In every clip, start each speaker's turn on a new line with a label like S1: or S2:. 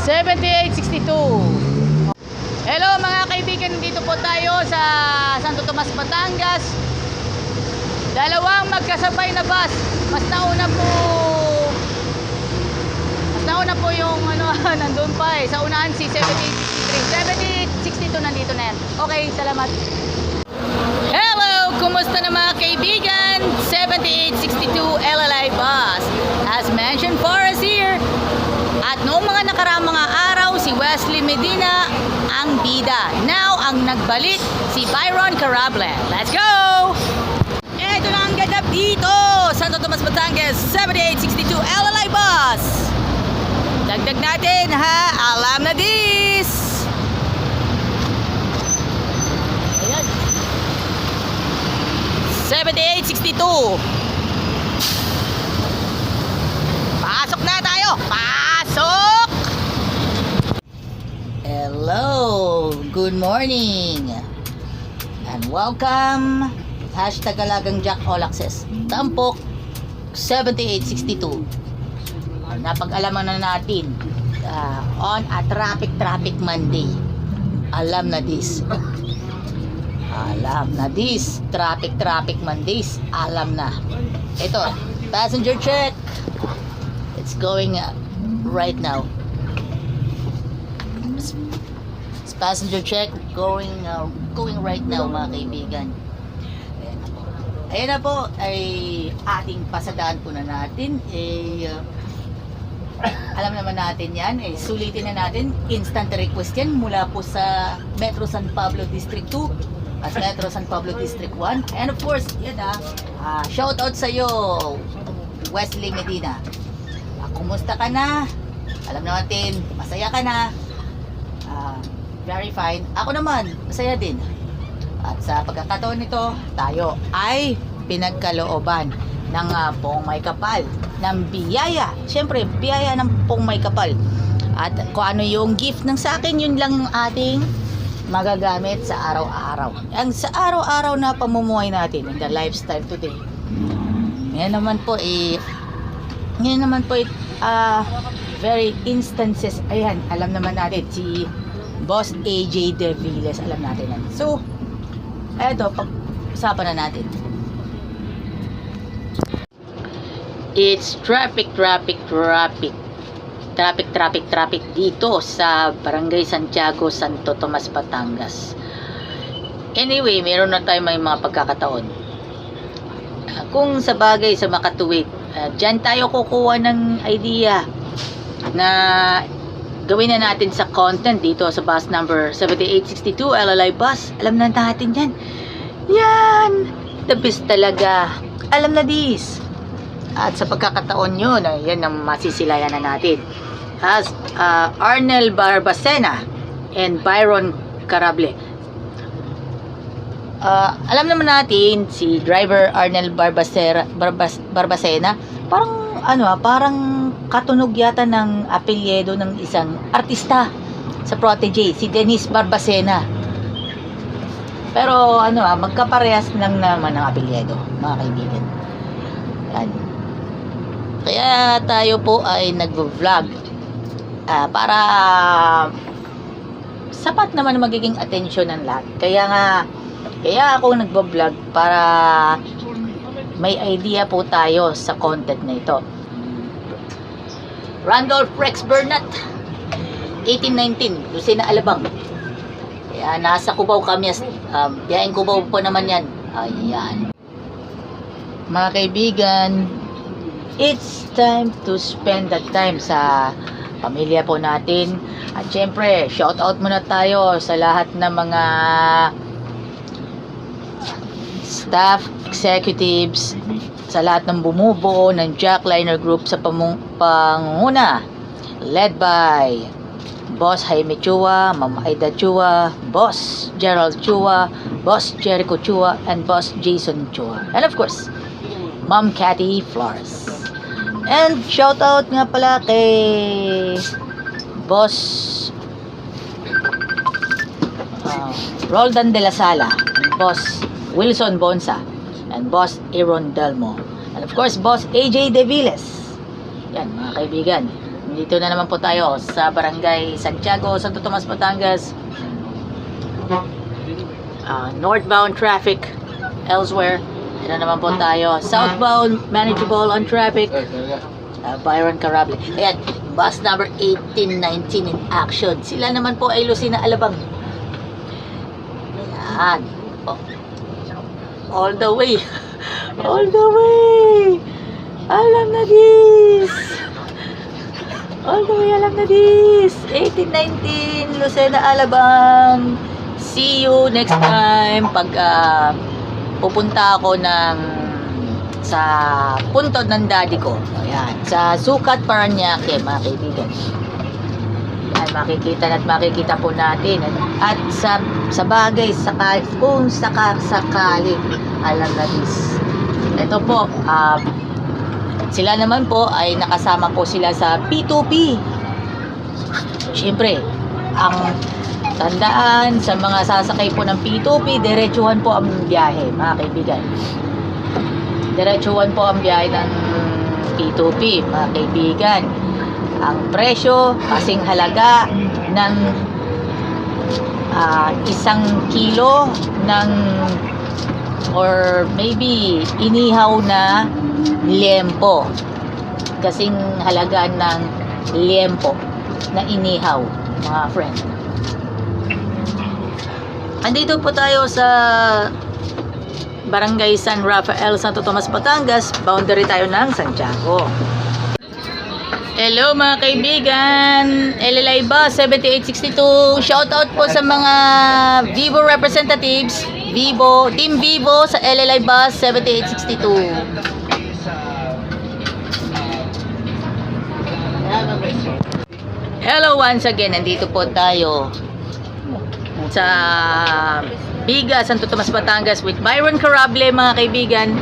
S1: 7862. Hello mga kaibigan, dito po tayo sa Santo Tomas, Batangas. Dalawang magkasabay na bus. Mas nauna po yung nandun pa sa unahan si 7863. 7862 nandito na yan. Okay, salamat. Hello, kumusta na mga kaibigan? 7862 LLI bus has mentioned for us here. At noong mga nakaraang mga araw, si Wesley Medina ang bida. Now, ang nagbalik, si Byron Carable. Let's go! Ito na ang ganap dito, Santo Tomas, Batangas, 7862 LLI bus. Dagdag natin ha, alam na this. Ayan. 7862. Pasok na tayo. Pasok! Hello, good morning and welcome. Hashtag Alagang Jack All Access Tampok 7862. Napag-alaman na natin on a traffic Monday. Alam na this. Alam na this. Traffic Mondays. Alam na. Ito, passenger check. It's going right now. It's passenger check going right now mga kaibigan. Ayan na po ay ating pasadaan po na natin. Alam naman natin yan, sulitin na natin, instant request yan mula po sa Metro San Pablo District 2 at Metro San Pablo District 1. And of course, yan shout out sa iyo, Wesley Medina. Kumusta ka na? Alam natin, masaya ka na. Very fine. Ako naman, masaya din. At sa pagkakataon nito, tayo ay pinagkalooban ng Pong May Kapal, ng biyaya. Siyempre, biyaya ng Pong May Kapal. At kung ano yung gift ng sa akin, yun lang yung ating magagamit sa araw-araw. Ang sa araw-araw na pamumuhay natin in the lifestyle today. Ngayon naman po very instances. Ayan, alam naman natin si Boss AJ De Villes, alam natin yan. So, eto, pag-usapan na natin. It's traffic dito sa Barangay Santiago, Santo Tomas, Batangas. Anyway, meron na tayong may mga pagkakataon. Kung sa bagay sa makatuwid, dyan tayo kukuha ng idea na gawin na natin sa content dito sa bus number 7862 LLI bus. Alam na natin yan. Yan! The best talaga. Alam na this. At sa pagkakataon yun, yan ang masisilayan na natin. As Arnel Barbacena and Byron Carable. Alam naman natin si driver Arnel Barbacena, parang katunog yata ng apelyido ng isang artista sa Protege, si Dennis Barbacena. Pero magkaparehas lang naman ang apelyido, mga kaibigan. Yan. Kaya tayo po ay nagvo-vlog para sapat naman magiging atensyon ng lahat. Kaya ako nagvo-vlog para may idea po tayo sa content na ito. Randolph Rex Bernat, 1819, Lucena, Alabang. Kaya nasa Cubao kami, biyaheng Cubao po naman yan. Ayan. Mga kaibigan, it's time to spend that time sa pamilya po natin. At syempre, shout out muna tayo sa lahat ng mga staff, executives, sa lahat ng bumubuo ng Jackliner Group sa pangunguna, led by Boss Jaime Chua, Ma'am Aida Chua, Boss Gerald Chua, Boss Jericho Chua, and Boss Jason Chua. And of course, Ma'am Cathy Flores. And shout out nga pala kay Boss Roldan de la Sala, Boss Wilson Bonsa, and Boss Aaron Delmo. And of course, Boss AJ De Villes. Yan, mga kaibigan. Dito na naman po tayo sa Barangay Santiago, Santo Tomas, Batangas. Northbound traffic elsewhere. Dito na naman po tayo. Southbound, manageable on traffic. Byron Carable. Ayan, bus number 1819 in action. Sila naman po ay Lucina Alabang. Ayan. Oh. All the way. All the way. Alam na this. All the way, alam na this. 1819, Lucena Alabang. See you next time pag pupunta ako sa puntod ng daddy ko. Ayan, sa Sukat, Paranaque, mga kaibigan. Ayan, makikita po natin. At sa bagay, kung sakali, alam na this. Ito po, sila naman po ay nakasama po sila sa P2P. Siyempre, ang tandaan sa mga sasakay po ng P2P, diretsuhan po ang biyahe, mga kaibigan. Diretsuhan po ang biyahe ng P2P, mga kaibigan. Ang presyo, kasing halaga ng 1 kilo ng or maybe inihaw na liempo. Kasing halaga ng liempo na inihaw, mga friend. Andito po tayo sa Barangay San Rafael, Santo Tomas, Batangas. Boundary tayo ng Santiago. Hello mga kaibigan, LLI Bus 7862. Shoutout po sa mga Vivo representatives, Team Vivo sa LLI Bus 7862. Hello once again, nandito po tayo sa Biga, Santo Tomas, Batangas with Byron Carable, mga kaibigan.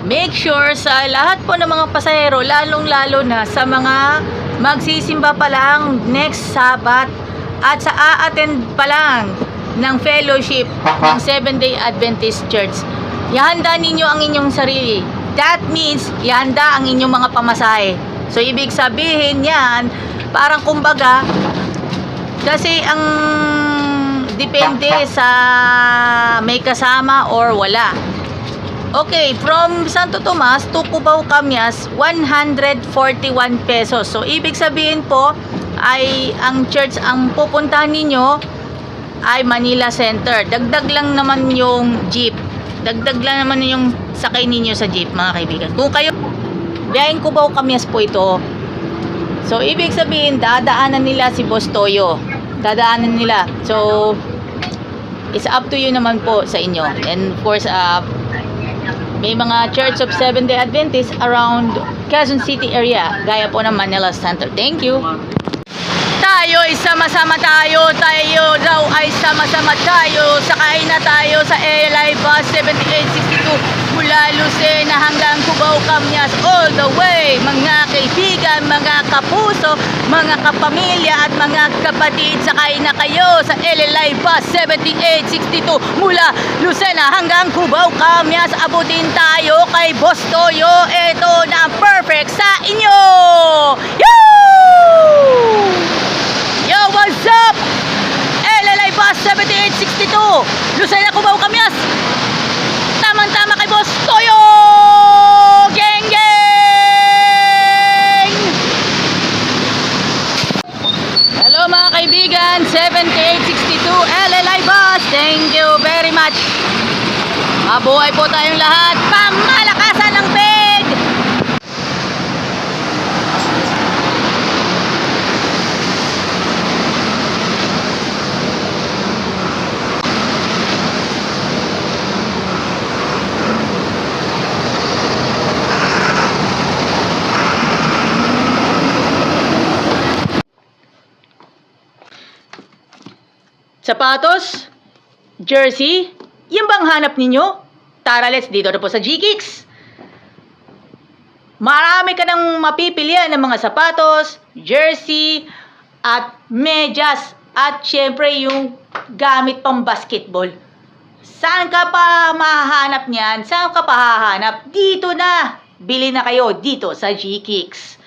S1: Make sure sa lahat po ng mga pasahero, lalong-lalo na sa mga magsisimba pa lang next Sabat at sa a-attend pa lang ng fellowship ng Seventh-day Adventist Church, ihanda ninyo ang inyong sarili. That means, ihanda ang inyong mga pamasahe. So, ibig sabihin yan, parang kumbaga, kasi ang depende sa may kasama or wala. Okay, from Santo Tomas to Cubao Camyas, 141 pesos. So, ibig sabihin po, ay ang church ang pupuntahan ninyo ay Manila Center. Dagdag lang naman yung jeep. Dagdag lang naman yung sakay ninyo sa jeep, mga kaibigan. Kung kayo, biyaheng Cubao Camyas po ito. So, ibig sabihin, dadaanan nila si Boss Toyo. Dadaanan nila. So, it's up to you naman po sa inyo. And of course, may mga Church of Seventh-day Adventist around Quezon City area, gaya po ng Manila Center. Thank you. Tayo ay sama-sama tayo. Tayo daw ay sama-sama tayo. Sakay na tayo sa LLI Bus 7862 mula Lucena hanggang Cubao Camyas all the way. Mga kaibigan, mga kapuso, mga kapamilya at mga kapatid, sakay na kayo sa LLI Bus 7862 mula Lucena hanggang Cubao Camyas. Abutin tayo kay Boss Toyo. Ito na ang perfect sa inyo. Yoo! Yo, what's up? LLI Bus 7862 Lucena, Cubao Camyas. Tamang-tama kay Boss Toyo. Geng geng. Hello mga kaibigan, 7862 LLI Bus. Thank you very much. Mabuhay po tayong lahat. Pamalakasan ng peg. Sapatos, jersey, yung bang hanap ninyo? Tara, let's dito na po sa G-Kicks. Marami ka nang mapipilian ng mga sapatos, jersey, at medyas, at syempre yung gamit pang basketball. Saan ka pa mahahanap niyan? Saan ka pa hahanap? Dito na! Bili na kayo dito sa G-Kicks.